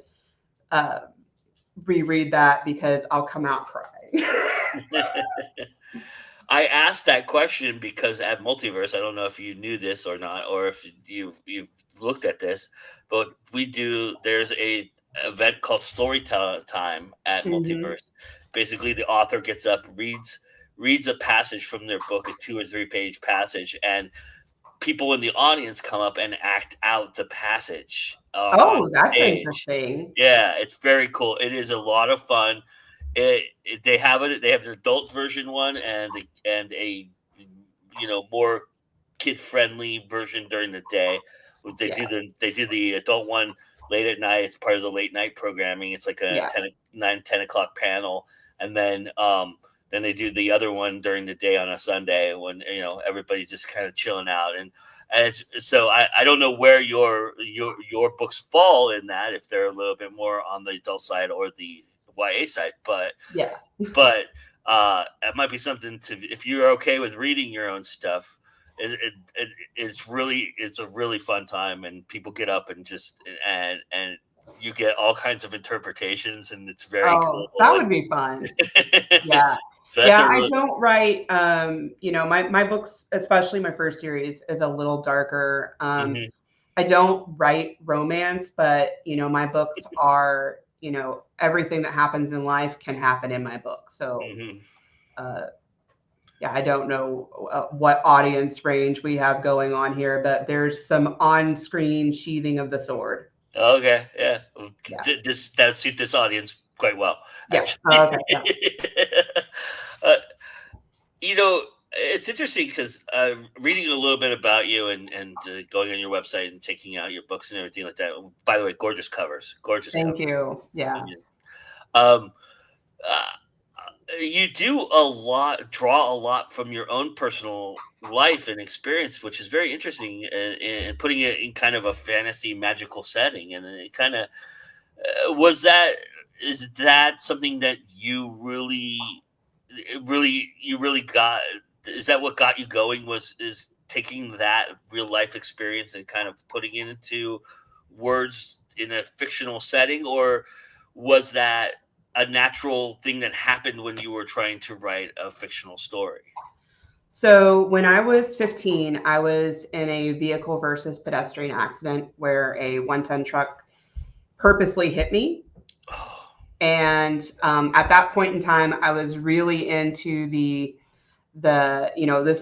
reread that because I'll come out crying. I asked that question because at Multiverse, I don't know if you knew this or not, or if you've looked at this, but there's a event called Storytelling Time at Multiverse. Basically, the author gets up, reads a passage from their book, a 2 or 3 page passage, and people in the audience come up and act out the passage. That's interesting. Yeah, it's very cool. It is a lot of fun. They have an adult version one and a more kid friendly version during the day. They do the adult one late at night. It's part of the late night programming. It's like a 10 o'clock panel, and then they do the other one during the day on a Sunday when everybody's just kind of chilling out. And so I don't know where your books fall in that, if they're a little bit more on the adult side or the YA side, but it might be something to, if you're okay with reading your own stuff. It's a really fun time, and people get up and and you get all kinds of interpretations, and it's very cool. That would be fun. Yeah. So that's Yeah, a really. I don't write. My books, especially my first series, is a little darker. Mhm. I don't write romance, but my books are, everything that happens in life can happen in my book. So, Mhm. uh, yeah, I don't know what audience range we have going on here, but there's some on-screen sheathing of the sword. Okay, yeah. Yeah, This that suit this audience quite well, yeah. actually. Okay, yeah. uh, it's interesting because reading a little bit about you and going on your website and checking out your books and everything like that. By the way, gorgeous covers, gorgeous Thank covers. you. Yeah. Yeah. Um, uh, you do a lot, draw a lot from your own personal life and experience, which is very interesting, and putting it in kind of a fantasy magical setting. And it kind of was that is that something that you really got? Is that what got you going? Was is taking that real life experience and kind of putting it into words in a fictional setting, or was that a natural thing that happened when you were trying to write a fictional story? So when I was 15, I was in a vehicle versus pedestrian accident where a 1-ton truck purposely hit me. Oh, And at that point in time, I was really into this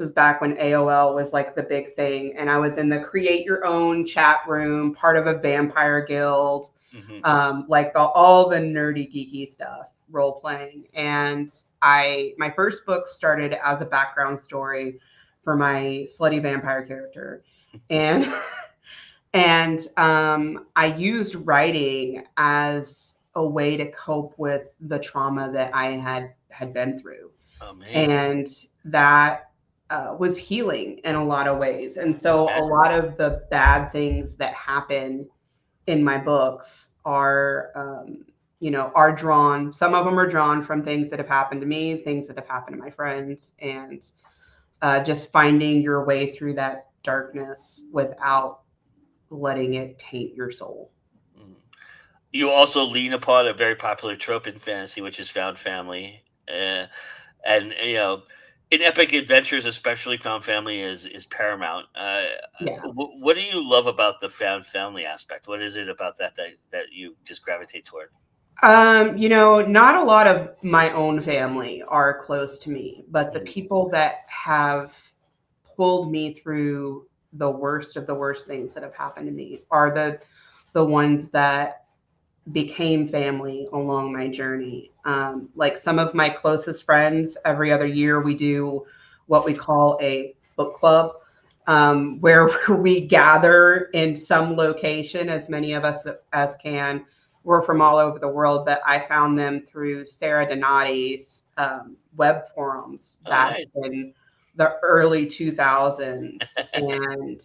is back when AOL was like the big thing. And I was in the create your own chat room, part of a vampire guild, mhm. like all the nerdy, geeky stuff, role playing. And my first book started as a background story for my slutty vampire character. And I used writing as a way to cope with the trauma that I had been through, Amazing. and that was healing in a lot of ways. And so a lot of the bad things that happen in my books are drawn. Some of them are drawn from things that have happened to me, things that have happened to my friends, and just finding your way through that darkness without letting it taint your soul. Mm. You also lean upon a very popular trope in fantasy, which is found family. And in epic adventures, especially found family is paramount. Yeah. What do you love about the found family aspect? What is it about that you just gravitate toward? Not a lot of my own family are close to me, but the Mm. people that have pulled me through the worst of the worst things that have happened to me are the ones that became family along my journey. Like some of my closest friends, every other year we do what we call a book club, where we gather in some location, as many of us as can. We're from all over the world, but I found them through Sarah Donati's web forums Oh, back nice. in the early 2000s. And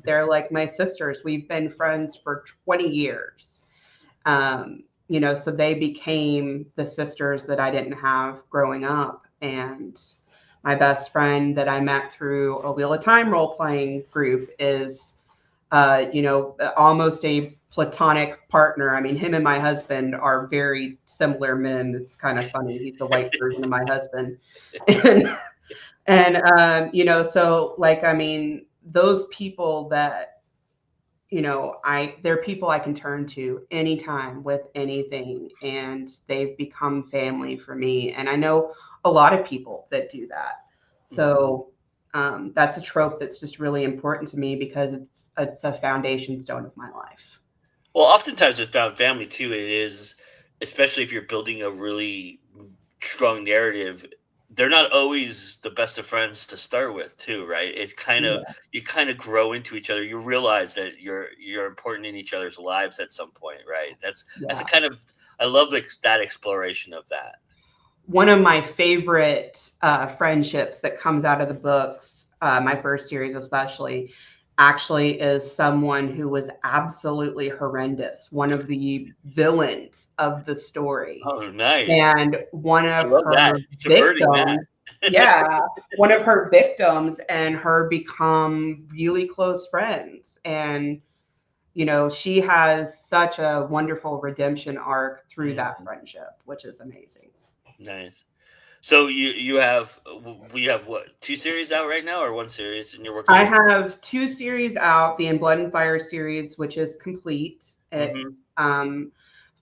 they're like my sisters. We've been friends for 20 years. So they became the sisters that I didn't have growing up. And my best friend that I met through a Wheel of Time role playing group is, almost a platonic partner. I mean, him and my husband are very similar men. It's kind of funny. He's the white version of my husband. So like, I mean, those people that they're people I can turn to anytime with anything, and they've become family for me. And I know a lot of people that do that. Mhm. So that's a trope that's just really important to me because it's a foundation stone of my life. Well, oftentimes with found family too, it is, especially if you're building a really strong narrative. They're not always the best of friends to start with, too, right? It kind of Yeah, you kind of grow into each other. You realize that you're important in each other's lives at some point, right? That's a yeah. kind of I love that exploration of that. One of my favorite friendships that comes out of the books, my first series especially, actually is someone who was absolutely horrendous, one of the villains of the story. Oh, nice. And one I of love that. her Subverting that. victims, yeah, one of her victims and her become really close friends. And, she has such a wonderful redemption arc through that Mhm. friendship, which is amazing. Nice. So we have what, 2 series out right now, or 1 series, and you're working I on? have 2 series out, the In Blood and Fire series, which is complete. It's Mhm.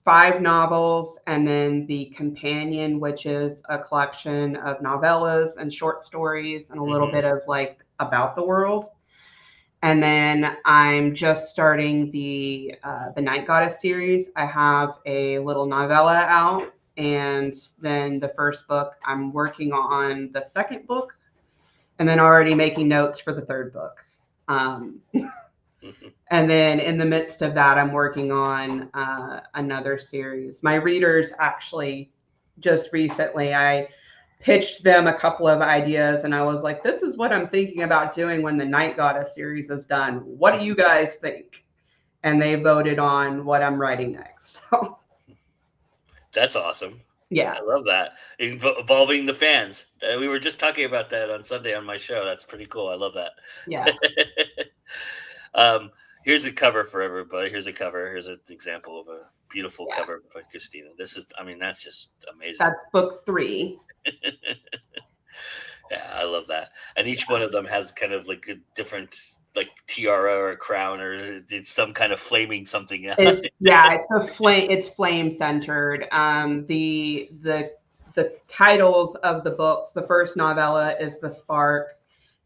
5 novels, and then the companion, which is a collection of novellas and short stories and a little Mhm. bit of like about the world. And then I'm just starting the Night Goddess series. I have a little novella out, and then the first book. I'm working on the second book, and then already making notes for the third book. Mhm. And then in the midst of that, I'm working on another series. My readers actually just recently, I pitched them a couple of ideas, and I was like, this is what I'm thinking about doing when the Night Goddess series is done. What do you guys think? And they voted on what I'm writing next. So, That's awesome. yeah. I love that. Involving the fans. We were just talking about that on Sunday on my show. That's pretty cool. I love that. Yeah. um, here's a cover for everybody. Here's a cover. Here's an example of a beautiful Yeah. cover by Kristina. This is, I mean, that's just amazing. That's book 3. Yeah, I love that. And each one of them has kind of like a different, like, tiara or a crown, or it's some kind of flaming something. It's it's flame centered. The titles of the books. The first novella is The Spark,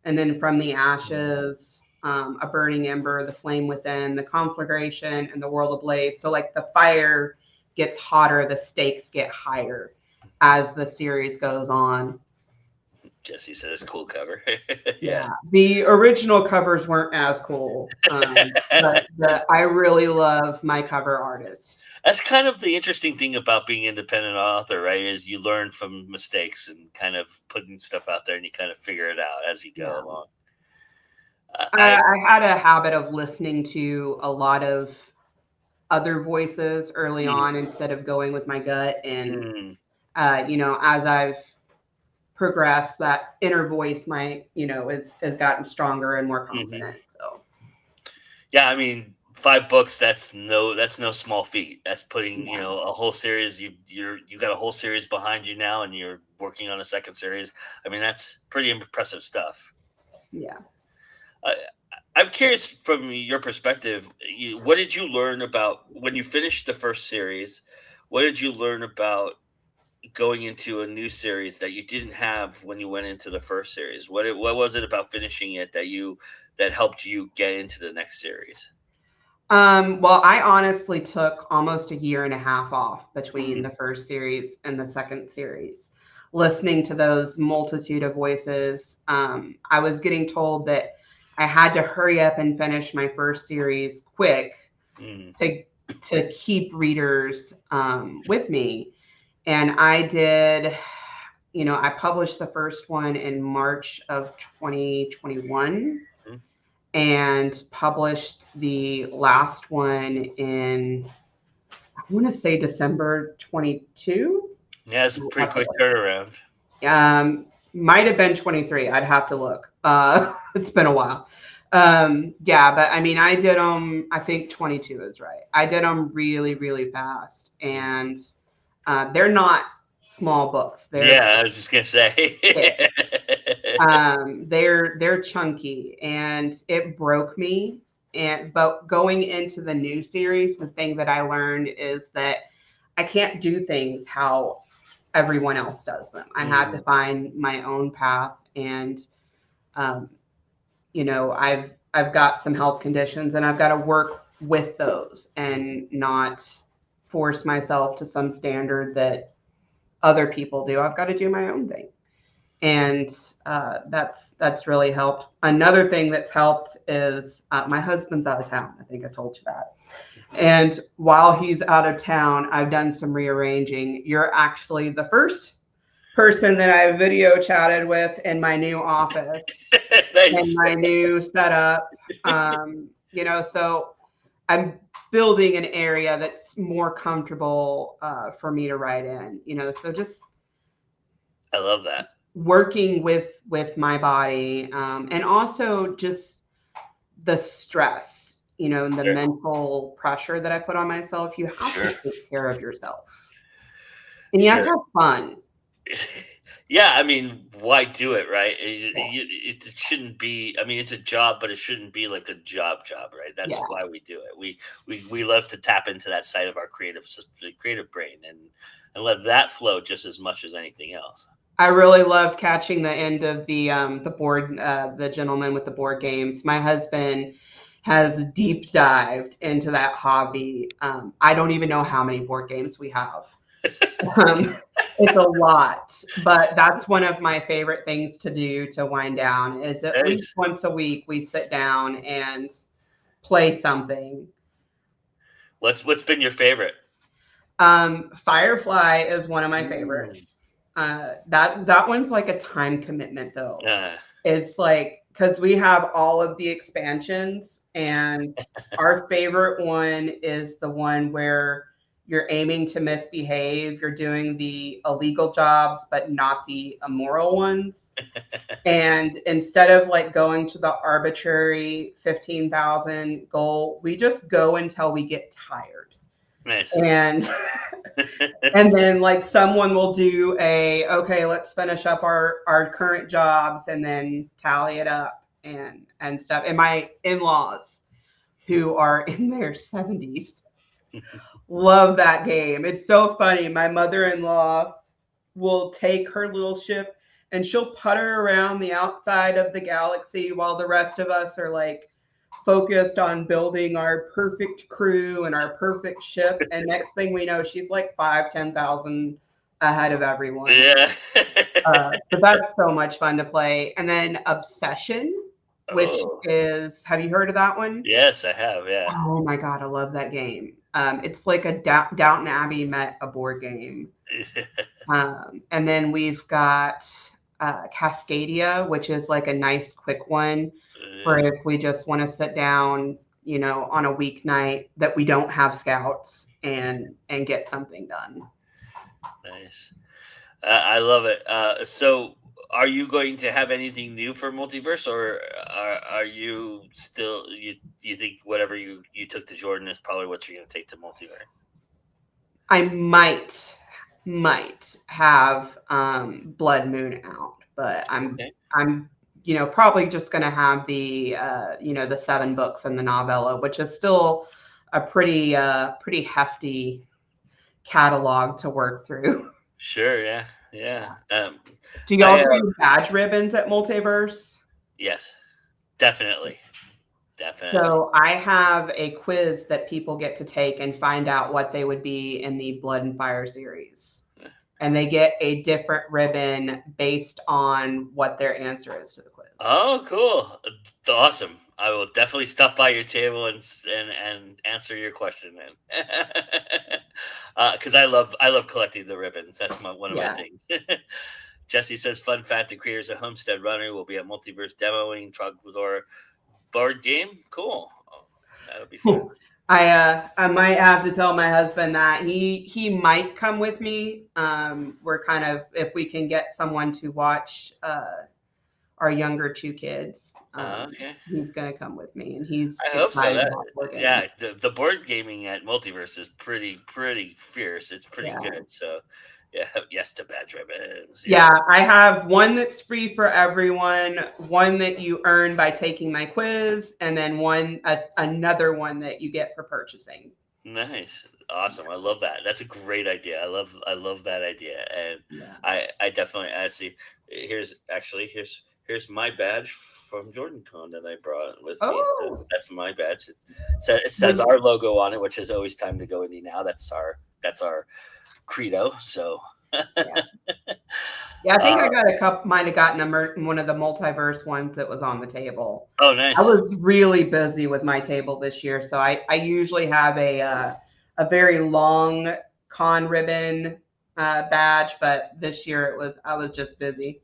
and then From the Ashes, A Burning Ember, The Flame Within, The Conflagration, and The World Ablaze. So like the fire gets hotter, the stakes get higher as the series goes on. Jesse says cool cover. Yeah, the original covers weren't as cool, but I really love my cover artist. That's kind of the interesting thing about being an independent author, right? Is you learn from mistakes and kind of putting stuff out there, and you kind of figure it out as you go along. I had a habit of listening to a lot of other voices early on instead of going with my gut. And, as I've progressed, that inner voice has gotten stronger and more confident. So, yeah, I mean, 5 books, that's no small feat. That's putting, a whole series, you got a whole series behind you now, and you're working on a second series. I mean, that's pretty impressive stuff. Yeah. I'm curious from your perspective, what did you learn about when you finished the first series? What did you learn about going into a new series that you didn't have when you went into the first series? What was it about finishing it that helped you get into the next series? Well, I honestly took almost a year and a half off between the first series and the second series, listening to those multitude of voices. I was getting told that I had to hurry up and finish my first series quick to keep readers with me. And I did, I published the first one in March of 2021 and published the last one in, I want to say, December 22. Yeah, it's a pretty quick turnaround. Might have been 23. I'd have to look. It's been a while. But I mean, I did them, I think 22 is right. I did them really, really fast. And they're not small books. I was just gonna say. They're chunky, and it broke me. But going into the new series, the thing that I learned is that I can't do things how everyone else does them. I had to find my own path, and I've got some health conditions, and I've got to work with those and not force myself to some standard that other people do. I've got to do my own thing. And that's really helped. Another thing that's helped is my husband's out of town. I think I told you that. And while he's out of town, I've done some rearranging. You're actually the first person that I video chatted with in my new office. Nice. In my new setup. So I'm building an area that's more comfortable for me to write in. So just I love that. Working with my body, and also just the stress, the mental pressure that I put on myself. You have to take care of yourself, and you have to have fun. Yeah, I mean, why do it, right? It shouldn't be. I mean, it's a job, but it shouldn't be like a job, right? That's Yeah. why we do it. We love to tap into that side of our creative brain, and let that flow just as much as anything else. I really loved catching the end of the board, the gentleman with the board games. My husband has deep dived into that hobby. I don't even know how many board games we have. It's a lot, but that's one of my favorite things to do to wind down is at least Nice. once a week we sit down and play something. What's been your favorite? Firefly is one of my Ooh. favorites. That one's like a time commitment though. Uh, It's like because we have all of the expansions, and our favorite one is the one where you're aiming to misbehave. You're doing the illegal jobs, but not the immoral ones. And instead of like going to the arbitrary 15,000 goal, we just go until we get tired. nice. And and then like someone will do okay, let's finish up our current jobs and then tally it up and stuff. And my in-laws who are in their 70s love that game. It's so funny. My mother-in-law will take her little ship and she'll putter around the outside of the galaxy while the rest of us are like focused on building our perfect crew and our perfect ship. And next thing we know, she's like 10,000 ahead of everyone. Yeah. But that's so much fun to play. And then Obsession, which is, have you heard of that one? Yes, I have. Yeah. Oh my God, I love that game. It's like a Downton Abbey met a board game. And then we've got Cascadia, which is like a nice quick one for if we just want to sit down, on a weeknight that we don't have scouts and get something done. Nice. I love it. So are you going to have anything new for Multiverse, or are you still, you think whatever you took to Jordan is probably what you're going to take to Multiverse? I might have Blood Moon out, but I'm probably just going to have the the 7 books and the novella, which is still a pretty hefty catalog to work through. Sure. Yeah. Do y'all do badge ribbons at Multiverse? Yes, definitely. So I have a quiz that people get to take and find out what they would be in the Blood and Fire series. And they get a different ribbon based on what their answer is to the quiz. Oh, cool. Awesome. I will definitely stop by your table and answer your question then. Because I love collecting the ribbons. That's one of my things. Jesse says, fun fact, the creators of Homestead Runner will be at Multiverse demoing Trogdor board game. Cool. Oh, that'll be fun. I might have to tell my husband that he might come with me. We're kind of, if we can get someone to watch our younger 2 kids. Okay. He's gonna come with me, and he's. I hope so. The board gaming at Multiverse is pretty fierce. It's pretty good. So, yeah, yes to badge ribbons. Yeah, I have one that's free for everyone, one that you earn by taking my quiz, and then another one that you get for purchasing. Nice, awesome. I love that. That's a great idea. I love that idea, and I definitely see. Here's my badge from JordanCon that I brought with me. So that's my badge. It says our logo on it, which is always time to go indie now. That's our credo. So I think I got a couple. Might have gotten one of the Multiverse ones that was on the table. Oh, nice. I was really busy with my table this year, so I usually have a very long con ribbon badge, but this year I was just busy.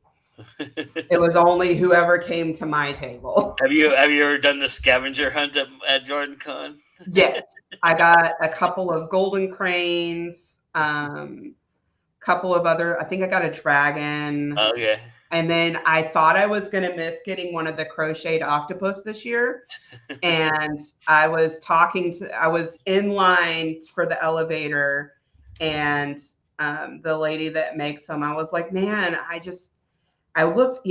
It was only whoever came to my table. Have you ever done the scavenger hunt at JordanCon? Yes, I got a couple of golden cranes, couple of other. I think I got a dragon. Okay. And then I thought I was going to miss getting one of the crocheted octopus this year, and I was in line for the elevator, and the lady that makes them. I was like, man, I looked,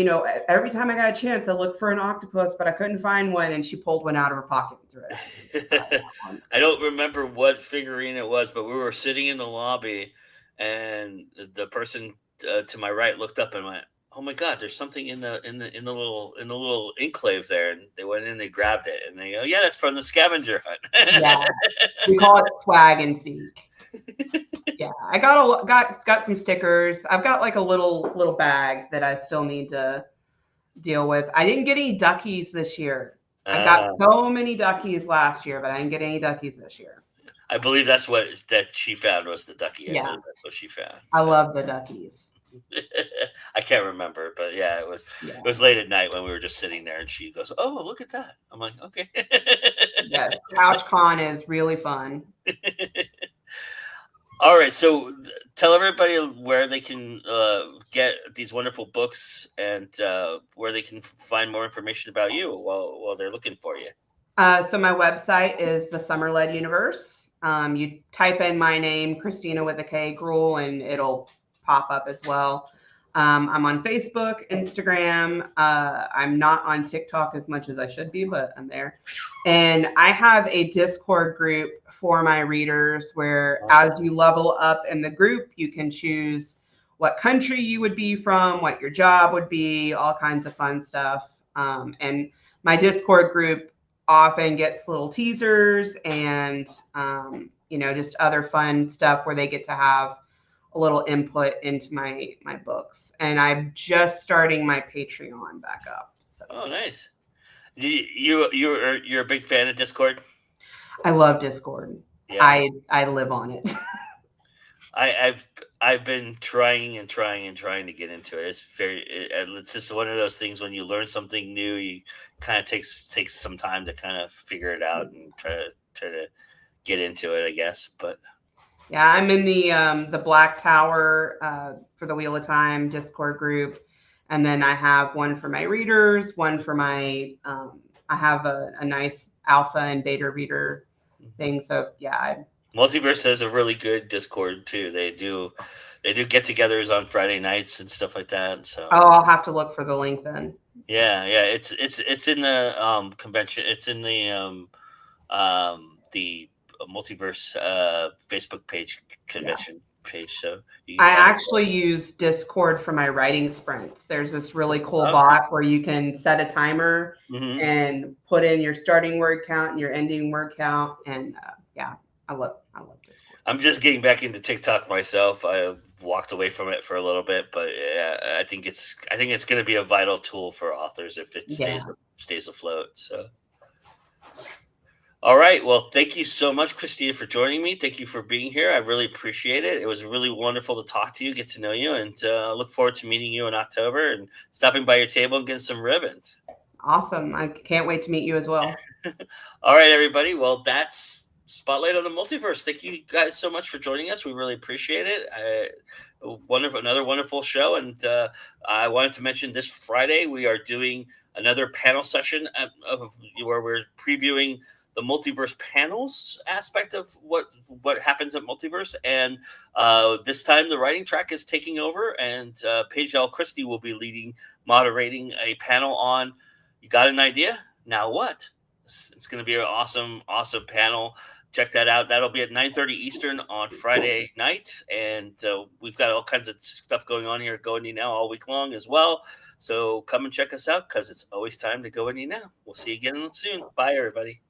every time I got a chance, I looked for an octopus, but I couldn't find one. And she pulled one out of her pocket and threw it at me. I don't remember what figurine it was, but we were sitting in the lobby, and the person to my right looked up and went, "Oh my God, there's something in the little enclave there." And they went in, they grabbed it, and they go, "Yeah, that's from the scavenger hunt." Yeah, we call it swag and seek. Yeah, I got some stickers. I've got like a little bag that I still need to deal with. I didn't get any duckies this year. I got so many duckies last year, but I didn't get any duckies this year. I believe that's that she found was the ducky. Yeah, I believe that's what she found. I love the duckies. I can't remember, but yeah, it was late at night when we were just sitting there, and she goes, "Oh, look at that." I'm like, "Okay." Yeah, Couch Con is really fun. All right, so tell everybody where they can get these wonderful books, and where they can find more information about you while they're looking for you. So my website is the Summer-Led Universe. You type in my name, Kristina with a K, Gruell, and it'll pop up as well. I'm on Facebook, Instagram. I'm not on TikTok as much as I should be, but I'm there. And I have a Discord group for my readers where as you level up in the group, you can choose what country you would be from, what your job would be, all kinds of fun stuff. And my Discord group often gets little teasers and, just other fun stuff where they get to have a little input into my books. And I'm just starting my Patreon back up. So. Oh, nice. You're a big fan of Discord? I love Discord. Yeah. I live on it. I've been trying to get into it. It's just one of those things when you learn something new, you kind of takes some time to kind of figure it out and try to get into it, I guess. But yeah, I'm in the Black Tower for the Wheel of Time Discord group, and then I have one for my readers, one for my I have a nice alpha and beta reader thing. So yeah, Multiverse has a really good Discord too. They do get-togethers on Friday nights and stuff like that. So I'll have to look for the link then. Yeah, it's in the convention. It's in the Multiverse Facebook page convention page. So I actually use Discord for my writing sprints. There's this really cool bot where you can set a timer and put in your starting word count and your ending word count, and I love Discord. I'm just getting back into TikTok myself. I walked away from it for a little bit, but yeah, I think it's going to be a vital tool for authors if it stays afloat. So, all right. Well, thank you so much, Kristina, for joining me. Thank you for being here. I really appreciate it. It was really wonderful to talk to you, get to know you, and look forward to meeting you in October and stopping by your table and getting some ribbons. Awesome. I can't wait to meet you as well. All right, everybody. Well, that's Spotlight on the Multiverse. Thank you guys so much for joining us. We really appreciate it. Another wonderful show. And I wanted to mention this Friday, we are doing another panel session where we're previewing the Multiverse panels aspect of what happens at Multiverse. And this time the writing track is taking over, and Paige L. Christie will be moderating a panel on You Got an Idea? Now what? It's going to be an awesome panel. Check that out. That'll be at 9:30 Eastern on Friday night. And we've got all kinds of stuff going on here at Go Indie Now all week long as well. So come and check us out, because it's always time to go indie now. We'll see you again soon. Bye, everybody.